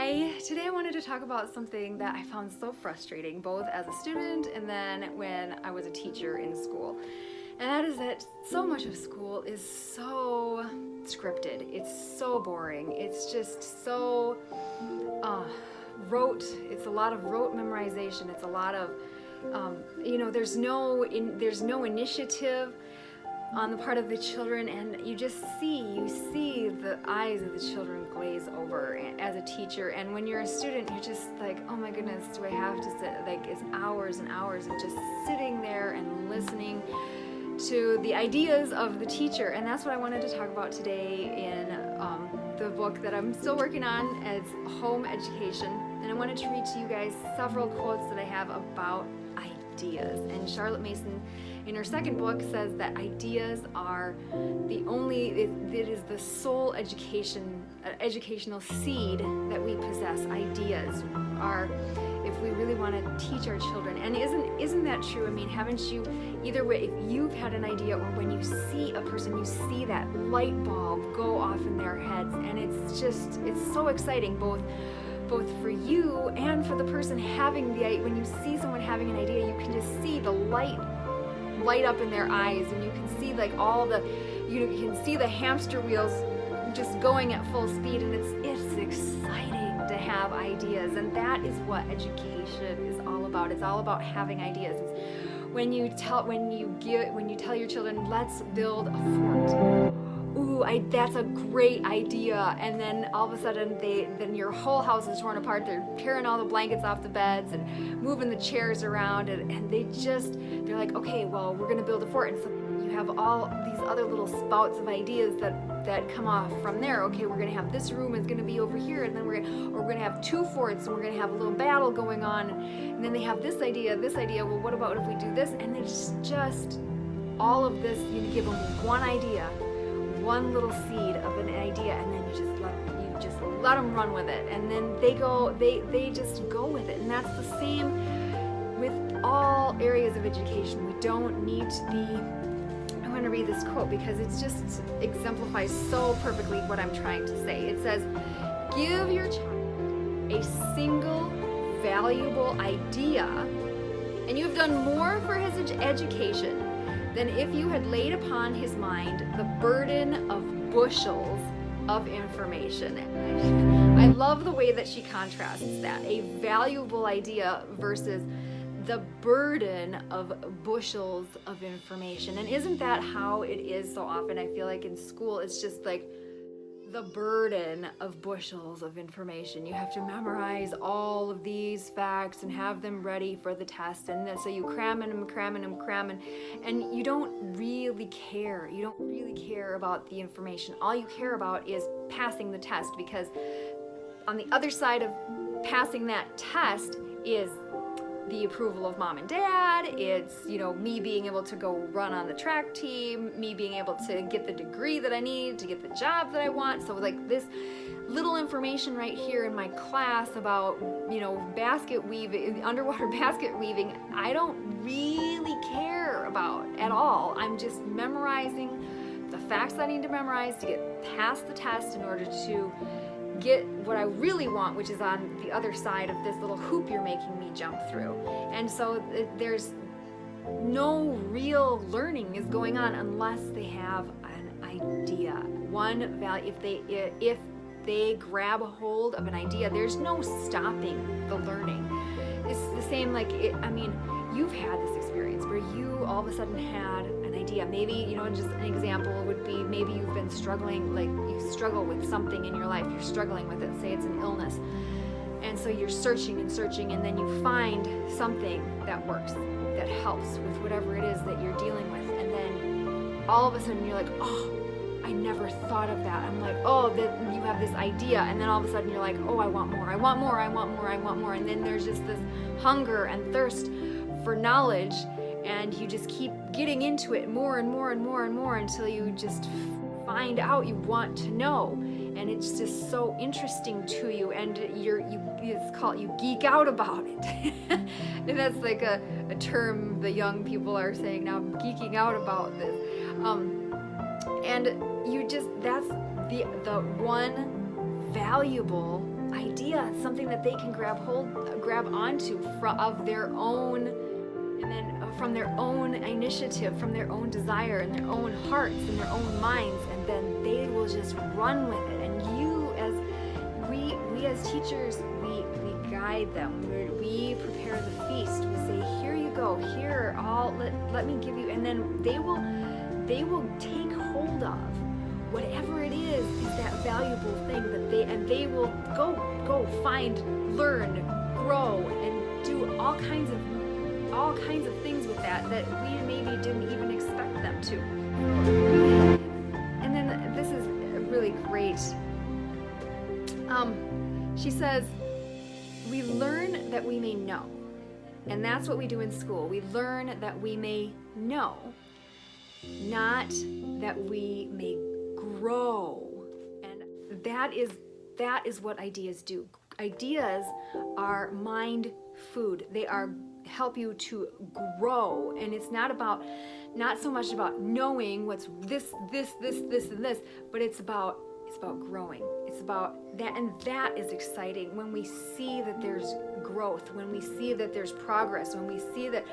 Hi, today I wanted to talk about something that I found so frustrating, both as a student and then when I was a teacher in school. And that is that so much of school is so scripted. It's so boring. It's just so rote. It's a lot of rote memorization. It's a lot of, there's no initiative on the part of the children, and you see the eyes of the children glaze over as a teacher. And when you're a student, you're just like, oh my goodness, do I have to sit? Like, it's hours and hours of just sitting there and listening to the ideas of the teacher. And that's what I wanted to talk about today in the book that I'm still working on. It's Home Education, and I wanted to read to you guys several quotes that I have about ideas. And Charlotte Mason, in her second book, says that ideas are it is the sole educational seed that we possess. Ideas are, if we really want to teach our children. And isn't that true? I mean, haven't you, either way, if you've had an idea, or when you see a person, you see that light bulb go off in their heads, and it's so exciting, both for you and for the person having the idea. When you see someone having an idea, you can just see the light up in their eyes, and you can see like you can see the hamster wheels just going at full speed, and it's exciting to have ideas. And that is what education is all about. It's all about having ideas. It's when you tell your children, let's build a fort. Ooh, that's a great idea. And then all of a sudden then your whole house is torn apart. They're tearing all the blankets off the beds and moving the chairs around, and they're like, okay, well, we're gonna build a fort. And so you have all these other little spouts of ideas that come off from there. Okay, we're gonna have this room is gonna be over here, and then we're gonna have two forts, and we're gonna have a little battle going on. And then they have this idea. Well, what about if we do this? And it's just all of this. You give them one idea, one little seed of an idea, and then you just let them run with it, and then they just go with it. And that's the same with all areas of education. We don't need to be, I want to read this quote because it just exemplifies so perfectly what I'm trying to say. It says, give your child a single valuable idea, and you've done more for his education than if you had laid upon his mind the burden of bushels of information. I love the way that she contrasts that, a valuable idea versus the burden of bushels of information. And isn't that how it is so often? I feel like in school, it's just like the burden of bushels of information. You have to memorize all of these facts and have them ready for the test, and then so you cramming, and you don't really care. You don't really care about the information. All you care about is passing the test, because on the other side of passing that test is the approval of mom and dad. It's, me being able to go run on the track team, me being able to get the degree that I need to get the job that I want. So like this little information right here in my class about, basket weaving, underwater basket weaving, I don't really care about at all. I'm just memorizing the facts I need to memorize to get past the test in order to get what I really want, which is on the other side of this little hoop you're making me jump through. And so there's no real learning is going on unless they have an idea. One value, if they grab a hold of an idea, there's no stopping the learning. It's the same, you've had this experience where you all of a sudden had an idea. Maybe, just an example would be, maybe you've been struggling, like you struggle with something in your life, you're struggling with it, say it's an illness. And so you're searching, and then you find something that works, that helps with whatever it is that you're dealing with. And then all of a sudden you're like, oh, I never thought of that. I'm like, oh, that you have this idea, and then all of a sudden you're like, oh, I want more. And then there's just this hunger and thirst for knowledge, and you just keep getting into it more and more until you just find out you want to know, and it's just so interesting to you, and you geek out about it. And that's like a term the young people are saying now, I'm geeking out about this. And that's the one valuable idea, something that they can grab onto of their own, and then from their own initiative, from their own desire, and their own hearts, and their own minds, and then they will just run with it. And we as teachers, we guide them. We prepare the feast. We say, here you go. Here, let me give you, and then they will take hold of whatever it is that valuable thing that they will go find, learn, grow, and do all kinds of things with that we maybe didn't even expect them to. And then this is really great. She says, we learn that we may know. And that's what we do in school. We learn that we may know, not that we may grow. And that is what ideas do. Ideas are mind food. They help you to grow. And it's not so much about knowing what's this, and this, but it's about growing. It's about that, and that is exciting when we see that there's growth, when we see that there's progress, when we see that,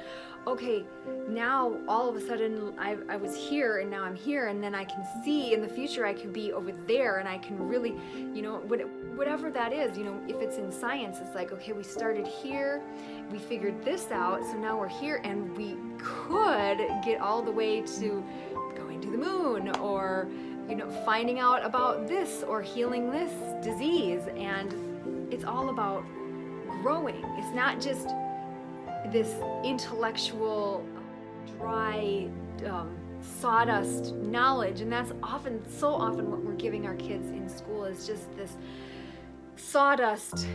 okay, now all of a sudden I was here and now I'm here, and then I can see in the future I can be over there, and I can really, whatever that is, if it's in science, it's like, okay, we started here, we figured this out, so now we're here, and we could get all the way to going to the moon, or finding out about this or healing this disease. And it's all about growing. It's not just this intellectual, dry, sawdust knowledge. And that's so often what we're giving our kids in school is just this sawdust,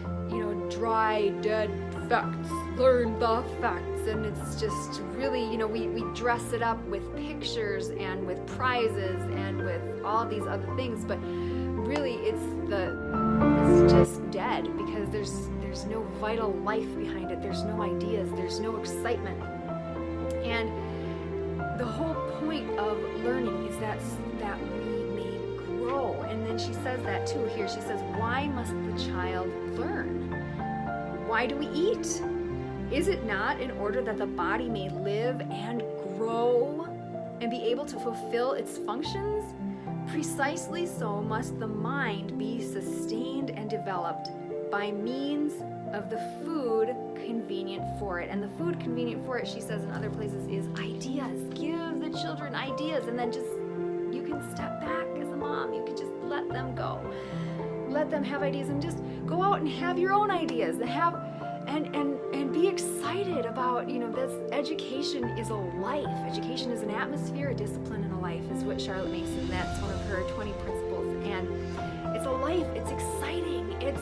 dry, dead facts. Learn the facts. And it's just really, we dress it up with pictures and with prizes and with all these other things, but really it's just dead, because there's no vital life behind it. There's no ideas. There's no excitement. And the whole point of learning is that we may grow. And then she says that too here. She says, why must the child learn? Why do we eat? Is it not in order that the body may live and grow and be able to fulfill its functions? Precisely so must the mind be sustained and developed by means of the food convenient for it. And the food convenient for it, she says in other places, is ideas. Give the children ideas, and then you can step back as a mom. You can just let them go. Let them have ideas, and just go out and have your own ideas. And be excited about, this education is a life. Education is an atmosphere, a discipline, and a life, is what Charlotte Mason, that's one of her 20 principles. And it's a life, it's exciting, it's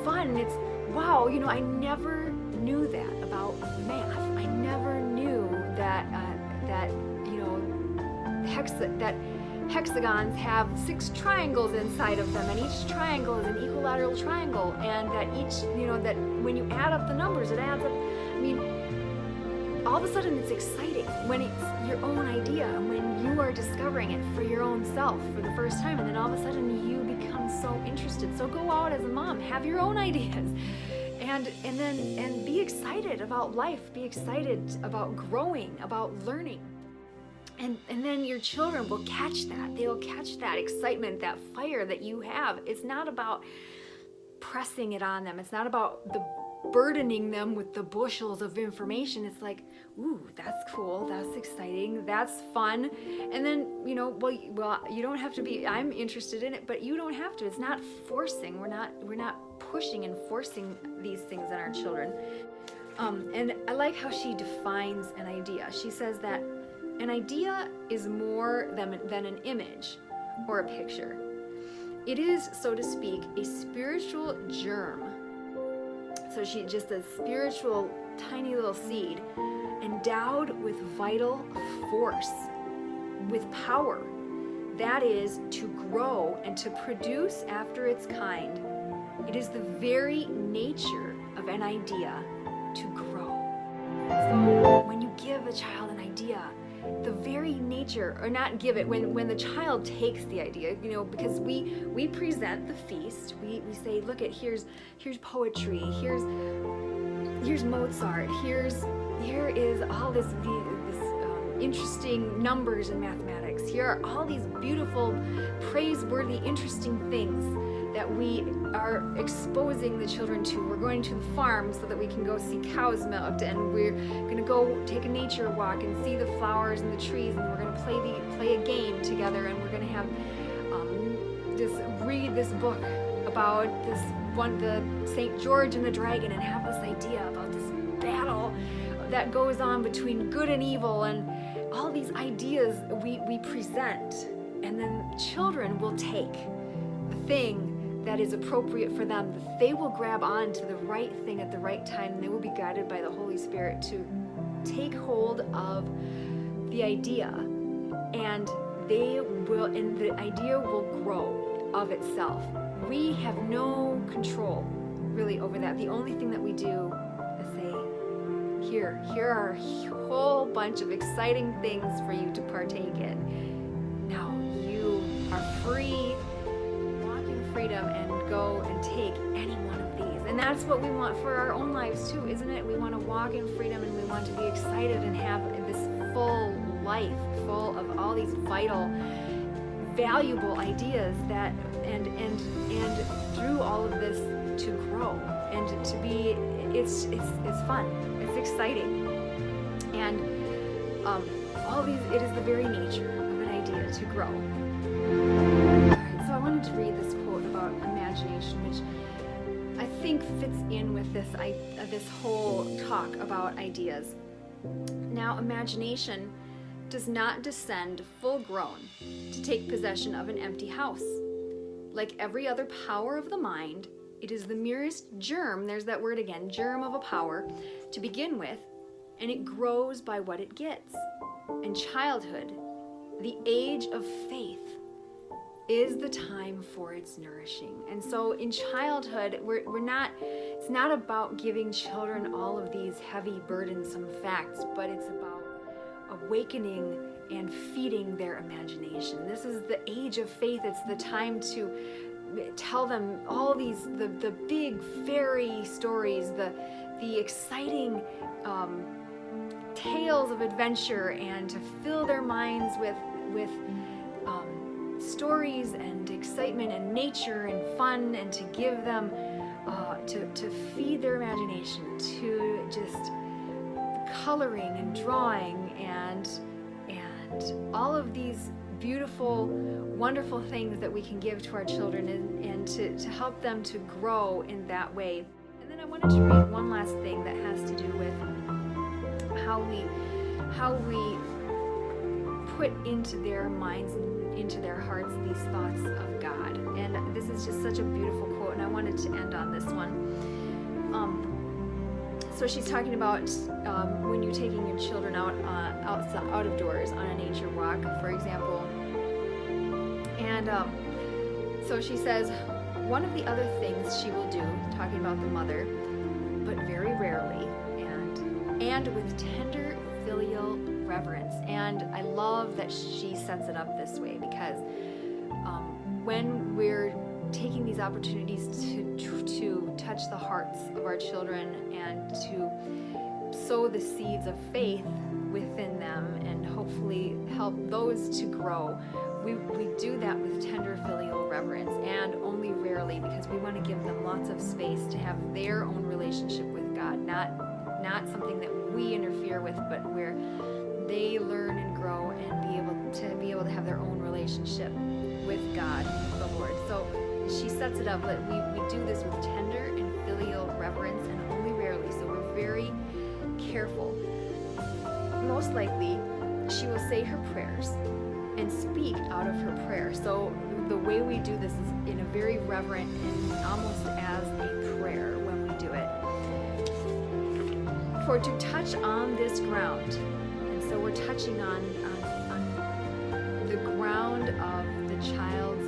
fun, it's wow, I never knew that about math. I never knew that hexagons have 6 triangles inside of them, and each triangle is an equilateral triangle, and that each, that when you add up the numbers, it adds up. All of a sudden it's exciting when it's your own idea, and when you are discovering it for your own self for the first time, and then all of a sudden you become so interested. So go out as a mom, have your own ideas, and be excited about life, be excited about growing, about learning. And then your children will catch that. They'll catch that excitement, that fire that you have. It's not about pressing it on them. It's not about burdening them with the bushels of information. It's like, ooh, that's cool, that's exciting, that's fun. And then, well, you don't have to be, I'm interested in it, but you don't have to. It's not forcing. We're not pushing and forcing these things on our children. And I like how she defines an idea. She says that an idea is more than an image or a picture. It is, so to speak, a spiritual germ. So she just a spiritual tiny little seed endowed with vital force, with power. That is to grow and to produce after its kind. It is the very nature of an idea to grow. So when you give a child an idea, the very nature, or not give it, when the child takes the idea, because we present the feast, we say, look at, here's poetry, here's Mozart, here is all this interesting numbers in mathematics, here are all these beautiful, praiseworthy, interesting things that we are exposing the children to. We're going to the farm so that we can go see cows milked, and we're going to go take a nature walk and see the flowers and the trees, and we're going to play a game together, and we're going to have read this book about the St. George and the Dragon, and have this idea about this battle that goes on between good and evil, and all these ideas we present, and then children will take the thing that is appropriate for them, that they will grab on to the right thing at the right time, and they will be guided by the Holy Spirit to take hold of the idea, and the idea will grow of itself. We have no control really over that. The only thing that we do is say, here are a whole bunch of exciting things for you to partake in. Now you are free, freedom, and go and take any one of these. And that's what we want for our own lives too, isn't it? We want to walk in freedom, and we want to be excited and have this full life, full of all these vital, valuable ideas that and through all of this to grow and to be it's fun, it's exciting, and all these, it is the very nature of an idea to grow. So I wanted to read this quote about imagination, which I think fits in with this whole talk about ideas. Now, imagination does not descend full grown to take possession of an empty house. Like every other power of the mind, it is the merest germ, there's that word again, germ of a power, to begin with, and it grows by what it gets. And childhood, the age of faith, is the time for its nourishing. And so in childhood, it's not about giving children all of these heavy, burdensome facts, but it's about awakening and feeding their imagination. This is the age of faith. It's the time to tell them all these, the big fairy stories, the exciting tales of adventure, and to fill their minds with stories and excitement and nature and fun, and to give them to feed their imagination, to just coloring and drawing and all of these beautiful, wonderful things that we can give to our children, and to help them to grow in that way. And then I wanted to read one last thing that has to do with how we put into their minds and into their hearts these thoughts of God. And this is just such a beautiful quote, and I wanted to end on this one. So she's talking about when you're taking your children out of doors on a nature walk, for example. And so she says, one of the other things she will do, talking about the mother, but very rarely, and with tender filial reverence. And I love that she sets it up this way, because when we're taking these opportunities to touch the hearts of our children and to sow the seeds of faith within them and hopefully help those to grow, we do that with tender filial reverence, and only rarely, because we want to give them lots of space to have their own relationship with God, not something that we interfere with, but where they learn and grow and be able to have their own relationship with God, the Lord. So she sets it up that we do this with tender and filial reverence, and only rarely. So we're very careful. Most likely, she will say her prayers and speak out of her prayer. So the way we do this is in a very reverent and almost as a prayer when we do it. For to touch on this ground, and so we're touching on the ground of the child's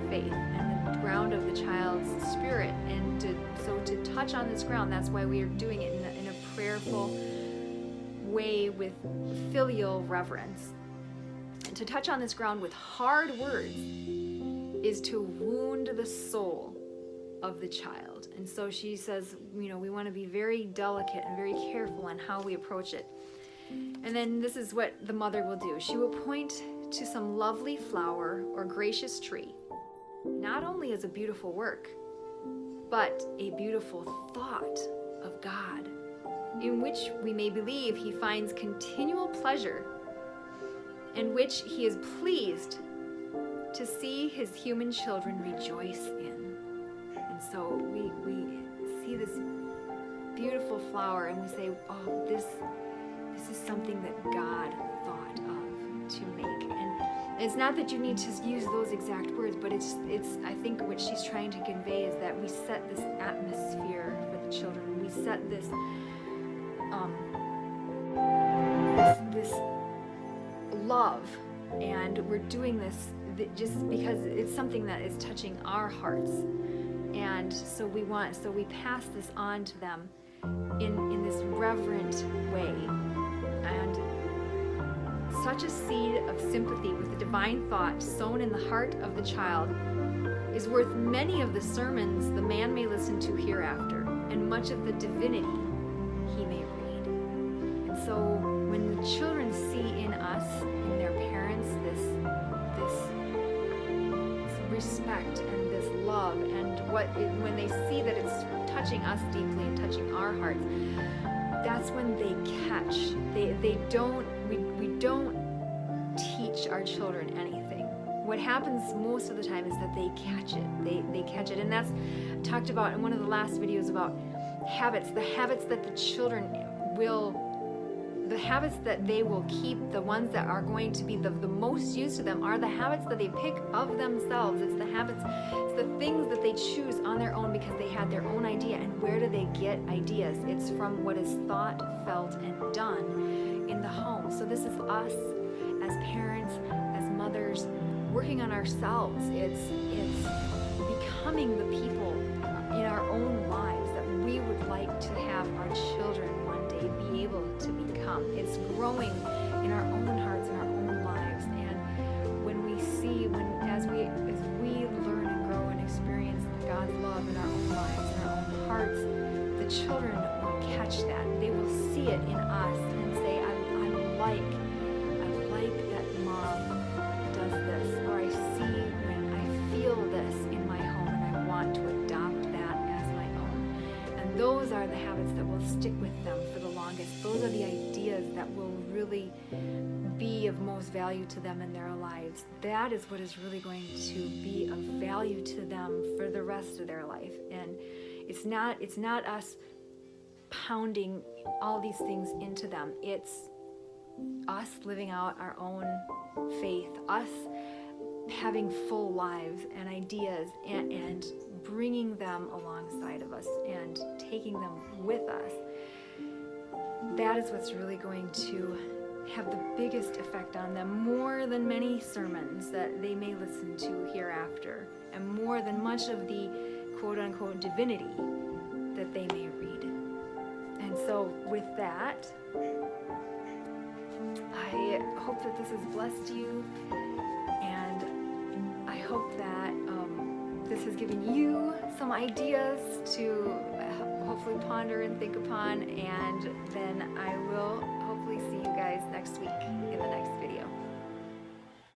faith and the ground of the child's spirit, and to touch on this ground, that's why we are doing it in a prayerful way with filial reverence. And to touch on this ground with hard words is to wound the soul of the child. And so she says, we want to be very delicate and very careful on how we approach it. And then this is what the mother will do. She will point to some lovely flower or gracious tree, not only as a beautiful work, but a beautiful thought of God, in which we may believe he finds continual pleasure, and which he is pleased to see his human children rejoice in. And so we see this beautiful flower and we say, oh, this is something that God thought of to make. And it's not that you need to use those exact words, but it's I think what she's trying to convey is that we set this atmosphere for the children. We set this this love, and we're doing this just because it's something that is touching our hearts. And so we pass this on to them in this reverent way. And such a seed of sympathy with the divine thought sown in the heart of the child is worth many of the sermons the man may listen to hereafter, and much of the divinity he may read. And so when the children see in us, in their parents, this respect and this love, and when they see that it's touching us deeply and touching our hearts, that's when they catch. We don't teach our children anything. What happens most of the time is that they catch it. They catch it, and that's talked about in one of the last videos about habits. The habits that the children the habits that they will keep, the ones that are going to be the most used to them, are the habits that they pick of themselves. It's the habits, it's the things that they choose on their own because they had their own idea. And where do they get ideas? It's from what is thought, felt, and done in the home. So this is us as parents, as mothers, working on ourselves. It's becoming the people in our own lives that we would like to have our children one day be able to become. It's growing in our own hearts and our own lives. And when we see, as we learn and grow and experience God's love in our own lives and our own hearts, the children will catch that. They will see it in us and say, I like that mom does this, or I see when I feel this in my home and I want to adopt that as my own. And those are the habits that will stick with them for the longest. Those are the ideas that will really be of most value to them in their lives. That is what is really going to be of value to them for the rest of their life. And it's not us pounding all these things into them. It's us living out our own faith, us having full lives and ideas, and bringing them alongside of us and taking them with us. That is what's really going to have the biggest effect on them, more than many sermons that they may listen to hereafter, and more than much of the quote-unquote divinity that they may read. And so with that, I hope that this has blessed you, and I hope that this has given you some ideas to hopefully ponder and think upon, and then I will hopefully see you guys next week in the next video.